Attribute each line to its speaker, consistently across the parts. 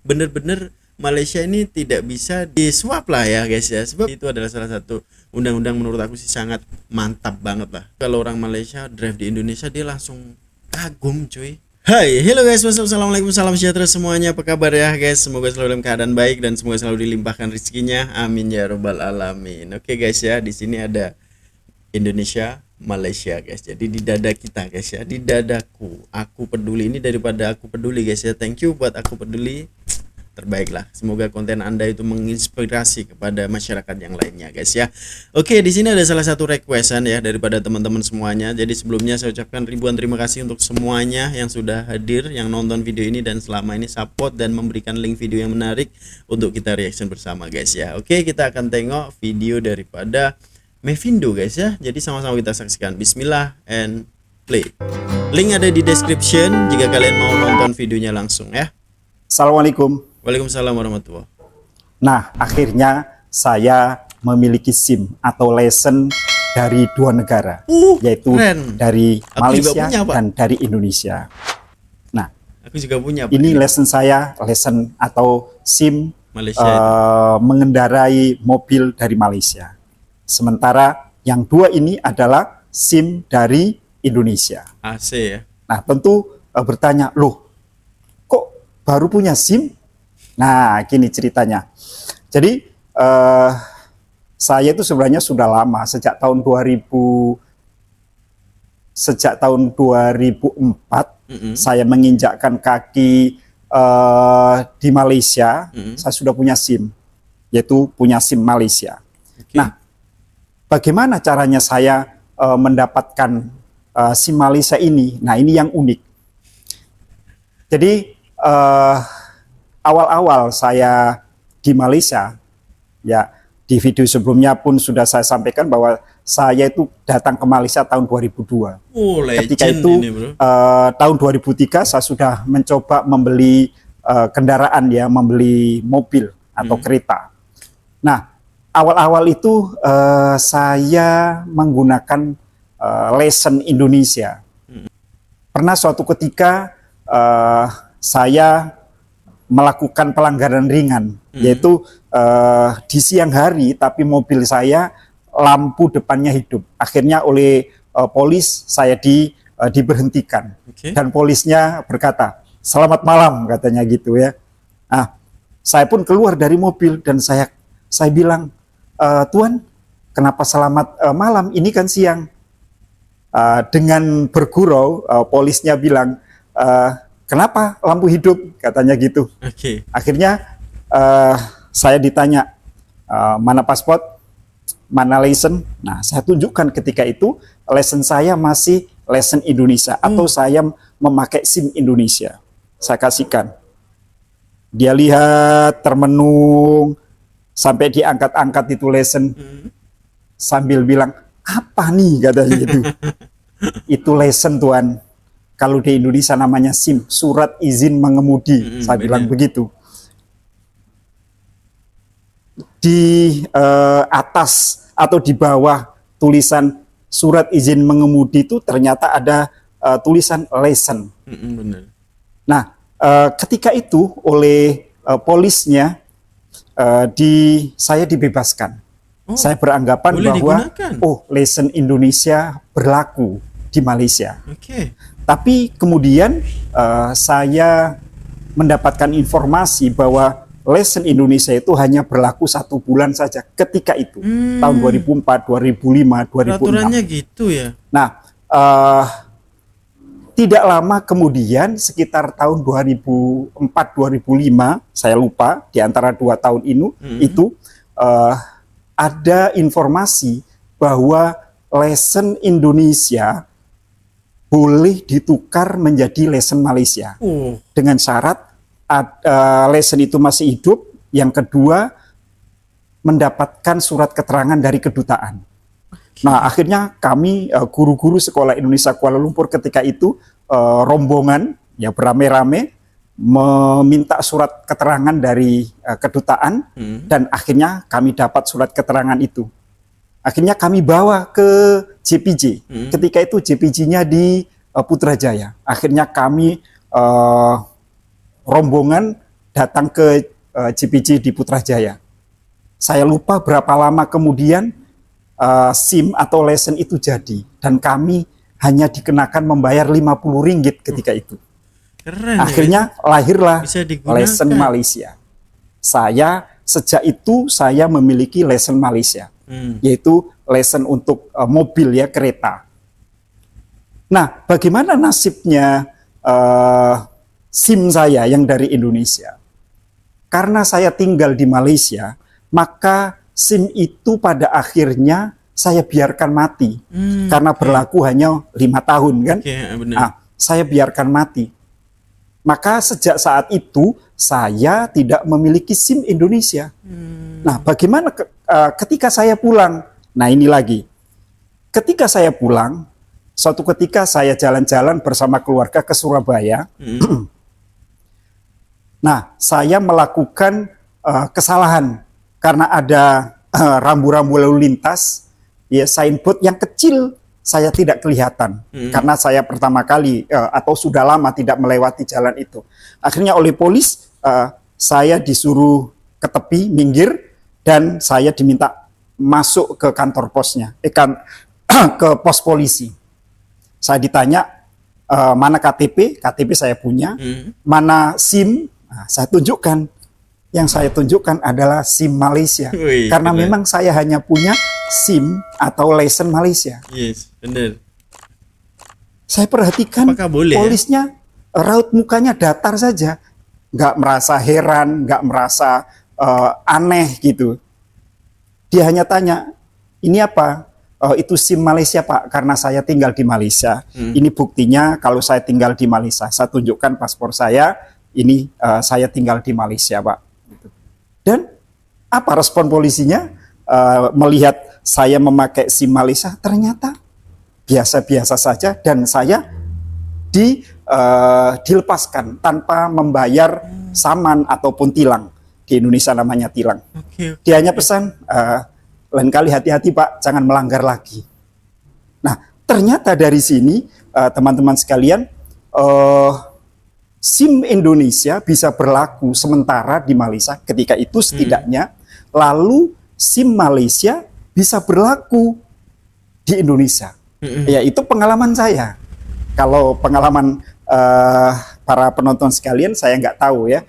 Speaker 1: bener-bener Malaysia ini tidak bisa disuap lah ya guys ya, sebab itu adalah salah satu undang-undang menurut aku sih sangat mantap banget lah. Kalau orang Malaysia drive di Indonesia dia langsung kagum cuy. Hai, hello guys, wassalamualaikum, salam sejahtera semuanya. Apa kabar ya guys? Semoga selalu dalam keadaan baik dan semoga selalu dilimpahkan rezekinya. Amin ya robbal alamin. Oke guys ya, di sini ada Indonesia, Malaysia guys. Jadi di dada kita guys ya, di dadaku. Aku peduli, ini daripada aku peduli guys ya. Thank you buat aku peduli. Terbaik lah. Semoga konten Anda itu menginspirasi kepada masyarakat yang lainnya guys ya. Oke, di sini ada salah satu requestan ya daripada teman-teman semuanya. Jadi sebelumnya saya ucapkan ribuan terima kasih untuk semuanya yang sudah hadir, yang nonton video ini dan selama ini support dan memberikan link video yang menarik untuk kita reaction bersama guys ya. Oke, kita akan tengok video daripada Mevindo guys ya. Jadi sama-sama kita saksikan. Bismillah and play. Link ada di description jika kalian mau nonton videonya langsung ya.
Speaker 2: Assalamualaikum.
Speaker 1: Waalaikumsalam warahmatullahi.
Speaker 2: Nah, akhirnya saya memiliki SIM atau license dari dua negara, yaitu
Speaker 1: keren.
Speaker 2: dari
Speaker 1: Aku
Speaker 2: Malaysia
Speaker 1: punya, Pak.
Speaker 2: dan dari Indonesia. Nah,
Speaker 1: Aku juga punya Pak.
Speaker 2: ini license saya, license atau SIM
Speaker 1: Malaysia
Speaker 2: mengendarai mobil dari Malaysia. Sementara yang dua ini adalah SIM dari Indonesia.
Speaker 1: AC ya.
Speaker 2: Nah, tentu bertanya, loh, kok baru punya SIM? Nah, gini ceritanya. Jadi, saya itu sebenarnya sudah lama, sejak tahun 2004, saya menginjakkan kaki di Malaysia, saya sudah punya SIM, yaitu punya SIM Malaysia.
Speaker 1: Okay.
Speaker 2: Nah, bagaimana caranya saya mendapatkan SIM Malaysia ini? Nah, ini yang unik. Jadi, awal-awal saya di Malaysia, ya di video sebelumnya pun sudah saya sampaikan bahwa saya itu datang ke Malaysia tahun 2002.
Speaker 1: Oh,
Speaker 2: Ketika itu
Speaker 1: ini, bro.
Speaker 2: Tahun 2003 saya sudah mencoba membeli kendaraan ya, membeli mobil atau kereta. Nah, awal-awal itu saya menggunakan license Indonesia. Pernah suatu ketika saya melakukan pelanggaran ringan, yaitu di siang hari tapi mobil saya lampu depannya hidup. Akhirnya oleh polis saya diberhentikan.
Speaker 1: Okay.
Speaker 2: Dan polisnya berkata, "Selamat malam," katanya gitu ya. Nah, saya pun keluar dari mobil dan saya bilang, "Tuan, kenapa selamat malam? Ini kan siang." Dengan bergurau, polisnya bilang, "Kenapa lampu hidup?" katanya gitu.
Speaker 1: Okay.
Speaker 2: Akhirnya saya ditanya, mana paspor, mana license. Nah, saya tunjukkan ketika itu license saya masih license Indonesia atau saya memakai SIM Indonesia. Saya kasihkan. Dia lihat termenung sampai diangkat-angkat itu license sambil bilang, "Apa nih?" katanya gitu. "Itu license, Tuan. Kalau di Indonesia namanya SIM, surat izin mengemudi." Saya bilang begitu. Di atas atau di bawah tulisan surat izin mengemudi itu ternyata ada tulisan license.
Speaker 1: Benar.
Speaker 2: Nah, ketika itu oleh polisnya saya dibebaskan. Saya beranggapan bahwa license Indonesia berlaku di Malaysia.
Speaker 1: Okay.
Speaker 2: Tapi kemudian saya mendapatkan informasi bahwa license Indonesia itu hanya berlaku 1 bulan saja ketika itu, tahun 2004, 2005, 2006.
Speaker 1: Peraturannya gitu ya?
Speaker 2: Nah, tidak lama kemudian, sekitar tahun 2004-2005, saya lupa, di antara 2 tahun itu ada informasi bahwa license Indonesia boleh ditukar menjadi license Malaysia dengan syarat license itu masih hidup. Yang kedua, mendapatkan surat keterangan dari kedutaan. Nah, akhirnya kami guru-guru Sekolah Indonesia Kuala Lumpur ketika itu rombongan ya beramai-ramai meminta surat keterangan dari kedutaan dan akhirnya kami dapat surat keterangan itu. Akhirnya kami bawa ke JPJ. Ketika itu JPJ-nya di Putrajaya. Akhirnya kami rombongan datang ke JPJ di Putrajaya. Saya lupa berapa lama kemudian SIM atau lesen itu jadi, dan kami hanya dikenakan membayar Rp50 ketika itu.
Speaker 1: Keren.
Speaker 2: Akhirnya lahirlah
Speaker 1: Bisa digunakan.
Speaker 2: lesen Malaysia. Sejak itu saya memiliki lesen Malaysia, yaitu lesen untuk mobil ya, kereta. Nah, bagaimana nasibnya SIM saya yang dari Indonesia? Karena saya tinggal di Malaysia, maka SIM itu pada akhirnya saya biarkan mati, karena berlaku hanya 5 tahun kan.
Speaker 1: Benar.
Speaker 2: Nah, saya biarkan mati. Maka sejak saat itu saya tidak memiliki SIM Indonesia. Nah, bagaimana ketika saya pulang? Nah, ini lagi. Ketika saya pulang, suatu ketika saya jalan-jalan bersama keluarga ke Surabaya. Nah, saya melakukan kesalahan karena ada rambu-rambu lalu lintas, ya, signboard yang kecil saya tidak kelihatan karena saya pertama kali atau sudah lama tidak melewati jalan itu. Akhirnya oleh polis saya disuruh ke tepi, minggir, dan saya diminta masuk ke kantor posnya, ke pos polisi. Saya ditanya mana KTP saya punya, mana SIM, nah, saya tunjukkan. Yang saya tunjukkan adalah SIM Malaysia. Karena
Speaker 1: keren.
Speaker 2: memang saya hanya punya SIM atau lesen Malaysia.
Speaker 1: Yes, benar.
Speaker 2: Saya perhatikan
Speaker 1: Apakah boleh,
Speaker 2: polisnya raut mukanya datar saja, nggak merasa heran, nggak merasa aneh gitu. Dia hanya tanya, ini apa? Itu SIM Malaysia Pak, karena saya tinggal di Malaysia. Ini buktinya kalau saya tinggal di Malaysia. Saya tunjukkan paspor saya, ini saya tinggal di Malaysia Pak. Dan apa respon polisinya? Melihat saya memakai SIM Malaysia, ternyata biasa-biasa saja, dan saya dilepaskan tanpa membayar saman ataupun tilang. Di Indonesia namanya tilang. Dia hanya pesan, lain kali hati-hati Pak, jangan melanggar lagi. Nah, ternyata dari sini teman-teman sekalian, SIM Indonesia bisa berlaku sementara di Malaysia ketika itu setidaknya, lalu SIM Malaysia bisa berlaku di Indonesia. Ya, itu pengalaman saya. Kalau pengalaman para penonton sekalian saya nggak tahu ya.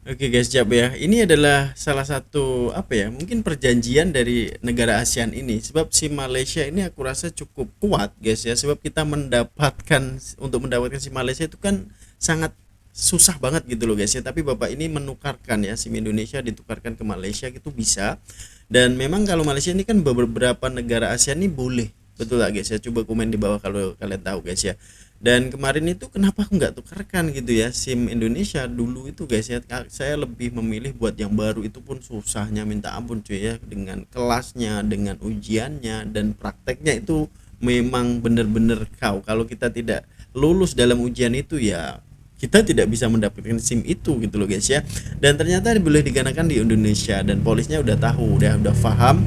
Speaker 1: Oke guys, siap ya. Ini adalah salah satu mungkin perjanjian dari negara ASEAN ini. Sebab SIM Malaysia ini aku rasa cukup kuat guys ya. Sebab kita untuk mendapatkan SIM Malaysia itu kan sangat susah banget gitu loh guys ya. Tapi Bapak ini menukarkan ya, SIM Indonesia ditukarkan ke Malaysia itu bisa. Dan memang kalau Malaysia ini kan beberapa negara ASEAN ini boleh. Betul lah guys ya. Coba komen di bawah kalau kalian tahu guys ya. Dan kemarin itu kenapa aku nggak tukarkan gitu ya SIM Indonesia dulu itu guys ya. Saya lebih memilih buat yang baru, itu pun susahnya minta ampun cuy ya, dengan kelasnya, dengan ujiannya, dan prakteknya itu memang bener-bener kalau kita tidak lulus dalam ujian itu ya kita tidak bisa mendapatkan SIM itu gitu loh guys ya. Dan ternyata boleh digunakan di Indonesia, dan polisnya udah tahu, udah paham.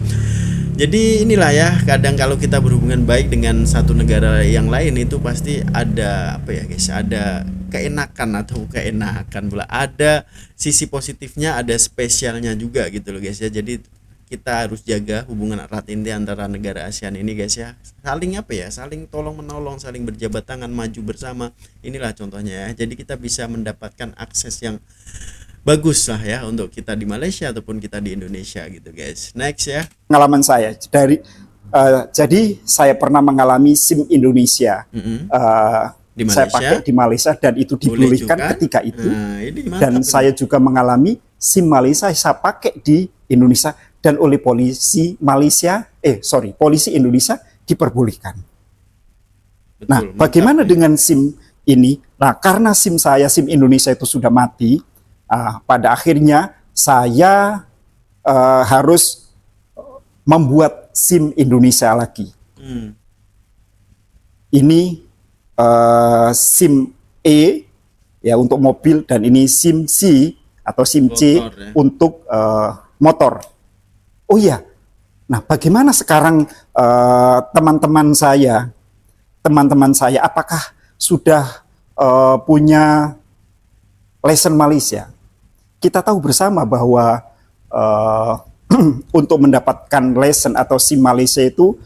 Speaker 1: Jadi inilah ya, kadang kalau kita berhubungan baik dengan satu negara yang lain itu pasti ada ada keenakan atau keenakan pula, ada sisi positifnya, ada spesialnya juga gitu loh guys ya. Jadi kita harus jaga hubungan erat ini antara negara ASEAN ini guys ya. Saling saling tolong menolong, saling berjabat tangan maju bersama. Inilah contohnya ya. Jadi kita bisa mendapatkan akses yang bagus lah ya untuk kita di Malaysia ataupun kita di Indonesia gitu guys. Next ya.
Speaker 2: Pengalaman saya jadi saya pernah mengalami SIM Indonesia.
Speaker 1: Di Malaysia,
Speaker 2: saya pakai di Malaysia dan itu dibolehkan ketika itu. Dan saya juga mengalami SIM Malaysia saya pakai di Indonesia dan oleh polisi Indonesia diperbolehkan. Betul, nah, bagaimana dengan SIM ini? Nah, karena SIM Indonesia itu sudah mati, pada akhirnya saya harus membuat SIM Indonesia lagi. Ini SIM E ya untuk mobil, dan ini SIM C atau SIM C motor, ya, untuk motor. Oh iya, nah bagaimana sekarang teman-teman saya apakah sudah punya lesen Malaysia? kita tahu bersama bahwa eh, untuk mendapatkan lesson atau SIM Malaysia itu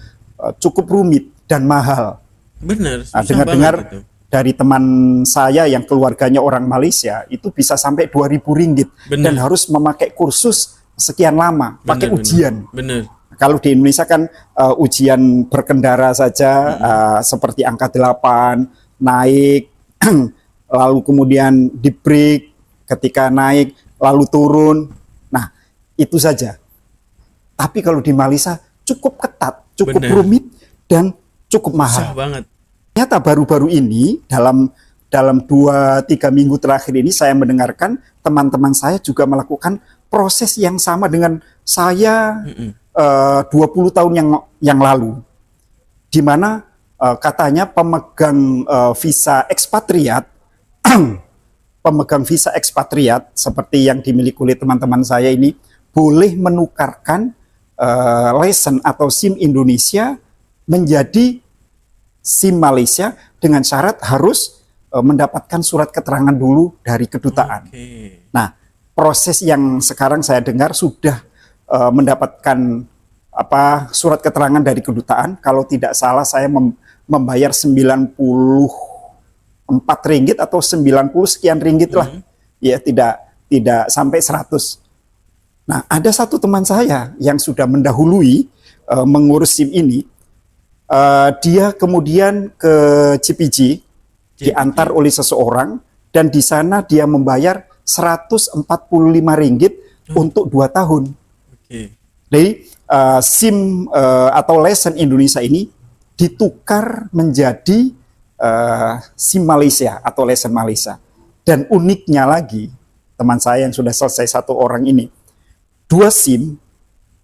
Speaker 2: cukup rumit dan mahal.
Speaker 1: Bener,
Speaker 2: Nah,
Speaker 1: susah
Speaker 2: dengar-dengar
Speaker 1: banget itu.
Speaker 2: dari teman saya yang keluarganya orang Malaysia itu bisa sampai 2.000 ringgit dan
Speaker 1: Bener,
Speaker 2: harus memakai kursus sekian lama, pakai
Speaker 1: bener, bener,
Speaker 2: ujian.
Speaker 1: bener.
Speaker 2: Kalau di Indonesia kan ujian berkendara saja seperti angka 8 naik lalu kemudian di break ketika naik lalu turun. Nah, itu saja. Tapi kalau di Malaysia cukup ketat, cukup
Speaker 1: Bener,
Speaker 2: rumit dan cukup
Speaker 1: susah
Speaker 2: mahal.
Speaker 1: banget.
Speaker 2: Ternyata baru-baru ini dalam 2-3 minggu terakhir ini saya mendengarkan teman-teman saya juga melakukan proses yang sama dengan saya
Speaker 1: Mm-mm.
Speaker 2: 20 tahun yang lalu, di mana katanya pemegang visa ekspatriat pemegang visa ekspatriat seperti yang dimiliki oleh teman-teman saya ini boleh menukarkan lesson atau SIM Indonesia menjadi SIM Malaysia dengan syarat harus mendapatkan surat keterangan dulu dari kedutaan.
Speaker 1: Oke.
Speaker 2: Nah, proses yang sekarang saya dengar sudah mendapatkan surat keterangan dari kedutaan. Kalau tidak salah saya membayar 94 ringgit atau 90 sekian ringgit lah. Ya, tidak sampai 100. Nah, ada satu teman saya yang sudah mendahului mengurus SIM ini. Dia kemudian ke CPG, diantar oleh seseorang, dan di sana dia membayar 145 ringgit untuk 2 tahun.
Speaker 1: Oke.
Speaker 2: Jadi SIM atau lesson Indonesia ini ditukar menjadi SIM Malaysia atau lesson Malaysia. Dan uniknya lagi, teman saya yang sudah selesai satu orang ini, 2 SIM,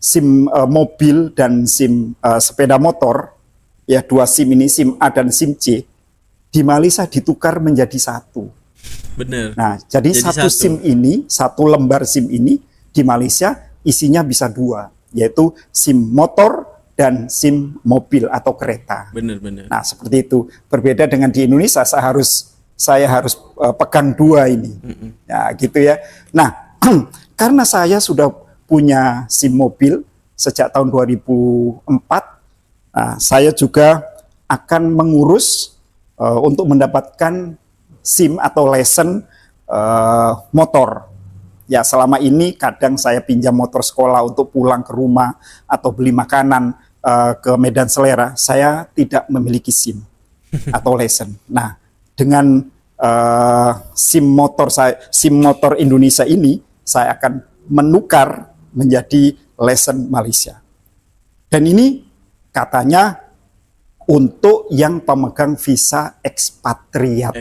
Speaker 2: SIM mobil dan SIM sepeda motor, ya 2 SIM ini, SIM A dan SIM C, di Malaysia ditukar menjadi 1.
Speaker 1: Bener.
Speaker 2: Nah, jadi satu SIM ini, satu lembar SIM ini di Malaysia isinya bisa 2, yaitu SIM motor dan SIM mobil atau kereta.
Speaker 1: Bener.
Speaker 2: Nah, seperti itu. Berbeda dengan di Indonesia, saya harus pegang 2 ini. Ya, gitu ya. Nah, karena saya sudah punya SIM mobil sejak tahun 2004, nah, saya juga akan mengurus untuk mendapatkan SIM atau lesson motor. Ya, selama ini kadang saya pinjam motor sekolah untuk pulang ke rumah atau beli makanan ke Medan Selera. Saya tidak memiliki SIM atau lesson. Nah, dengan SIM motor Indonesia ini, saya akan menukar menjadi lesson Malaysia. Dan ini katanya untuk yang pemegang visa ekspatriat.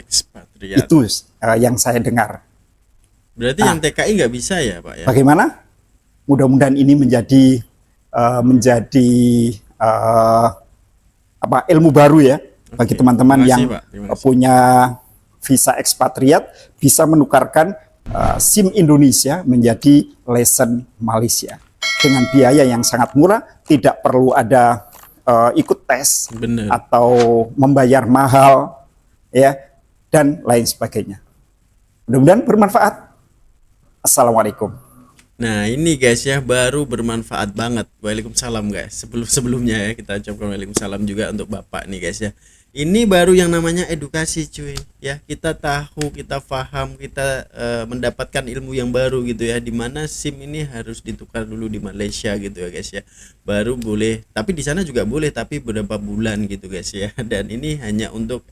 Speaker 2: Itu yang saya dengar.
Speaker 1: Berarti yang TKI nggak bisa ya, Pak ya?
Speaker 2: Bagaimana? Mudah-mudahan ini menjadi ilmu baru ya bagi teman-teman yang punya visa ekspatriat, bisa menukarkan SIM Indonesia menjadi lesson Malaysia dengan biaya yang sangat murah, tidak perlu ada ikut tes.
Speaker 1: Bener.
Speaker 2: Atau membayar mahal ya dan lain sebagainya. Mudah-mudahan bermanfaat. Assalamualaikum.
Speaker 1: Nah, ini guys ya, baru bermanfaat banget. Waalaikumsalam guys. Sebelumnya ya kita ucapkan waalaikumsalam juga untuk Bapak nih guys ya. Ini baru yang namanya edukasi cuy ya. Kita tahu, kita paham, kita mendapatkan ilmu yang baru gitu ya, dimana SIM ini harus ditukar dulu di Malaysia gitu ya guys ya, baru boleh. Tapi di sana juga boleh, tapi beberapa bulan gitu guys ya. Dan ini hanya untuk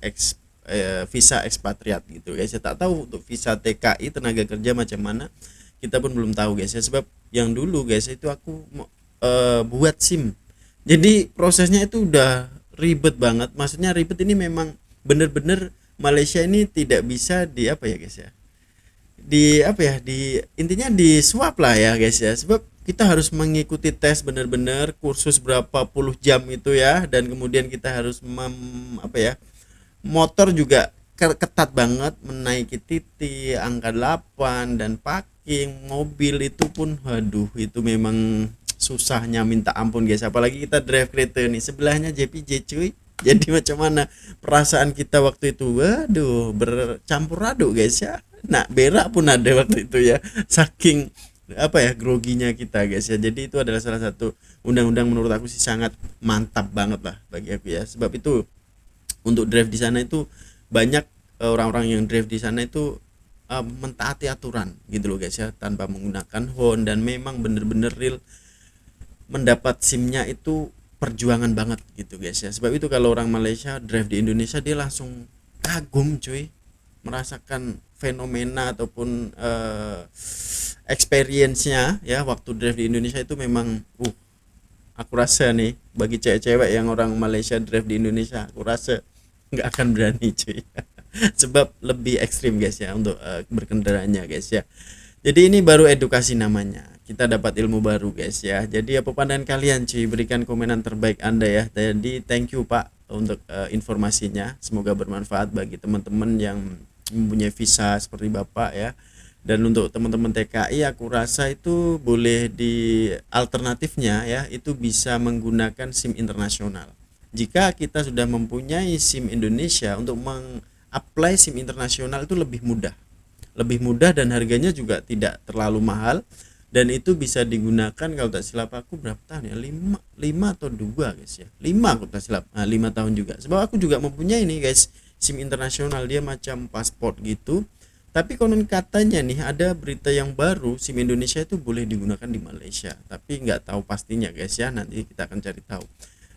Speaker 1: visa ekspatriat gitu guys ya. Tak tahu untuk visa TKI tenaga kerja macam mana, kita pun belum tahu guys ya. Sebab yang dulu guys itu aku buat SIM, jadi prosesnya itu udah ribet banget. Maksudnya ribet ini memang bener-bener Malaysia ini tidak bisa di apa ya guys ya, di apa ya, di intinya di swap lah ya guys ya. Sebab kita harus mengikuti tes bener-bener kursus berapa puluh jam itu ya, dan kemudian kita harus motor juga ketat banget, menaiki titik angka 8 dan parking mobil itu pun waduh itu memang susahnya minta ampun guys. Apalagi kita drive kereta nih, sebelahnya JPJ cuy Jadi macam mana perasaan kita waktu itu? Waduh, bercampur aduk guys ya. Nah, berak pun ada waktu itu ya. Saking apa ya groginya kita guys ya. Jadi itu adalah salah satu undang-undang menurut aku sih sangat mantap banget lah bagi aku ya. Sebab itu untuk drive di sana itu banyak orang-orang yang drive di sana itu mentaati aturan gitu loh guys ya, tanpa menggunakan horn, dan memang bener-bener real mendapat SIM-nya itu perjuangan banget gitu guys ya. Sebab itu kalau orang Malaysia drive di Indonesia dia langsung kagum cuy, merasakan fenomena ataupun experience-nya ya waktu drive di Indonesia itu memang aku rasa nih bagi cewek-cewek yang orang Malaysia drive di Indonesia, aku rasa nggak akan berani cuy. Sebab lebih ekstrim guys ya untuk berkendaranya guys ya. Jadi ini baru edukasi namanya, kita dapat ilmu baru guys ya. Jadi apa pandangan kalian cuy, berikan komenan terbaik Anda ya. Jadi thank you Pak untuk informasinya, semoga bermanfaat bagi teman-teman yang mempunyai visa seperti Bapak ya. Dan untuk teman-teman TKI aku rasa itu boleh di alternatifnya ya, itu bisa menggunakan SIM internasional. Jika kita sudah mempunyai SIM Indonesia, untuk meng-apply SIM internasional itu lebih mudah dan harganya juga tidak terlalu mahal, dan itu bisa digunakan kalau tak silap aku berapa tahun ya, 5 atau 2 guys ya, 5 aku tak silap, 5 tahun juga, sebab aku juga mempunyai nih guys SIM internasional, dia macam paspor gitu. Tapi konon katanya nih ada berita yang baru, SIM Indonesia itu boleh digunakan di Malaysia, tapi nggak tahu pastinya guys ya, nanti kita akan cari tahu.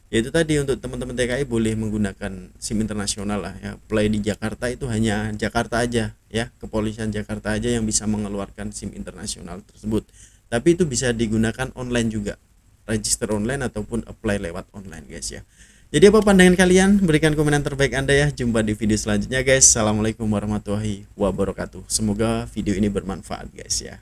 Speaker 1: Yaitu tadi untuk teman-teman TKI boleh menggunakan SIM internasional lah ya. Play di Jakarta itu hanya Jakarta aja ya, kepolisian Jakarta aja yang bisa mengeluarkan SIM internasional tersebut. Tapi itu bisa digunakan online juga, register online ataupun apply lewat online guys ya. Jadi apa pandangan kalian? Berikan komentar terbaik Anda ya. Jumpa di video selanjutnya guys. Assalamualaikum warahmatullahi wabarakatuh. Semoga video ini bermanfaat guys ya.